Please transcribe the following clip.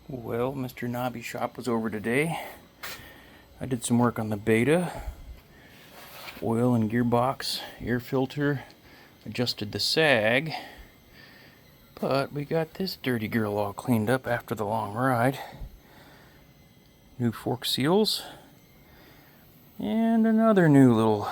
Well, Mr. Nobby Shop was over today. I did some work on the Beta, oil and gearbox, air filter, adjusted the sag, but we got this dirty girl all cleaned up after the long ride. New fork seals, and another new little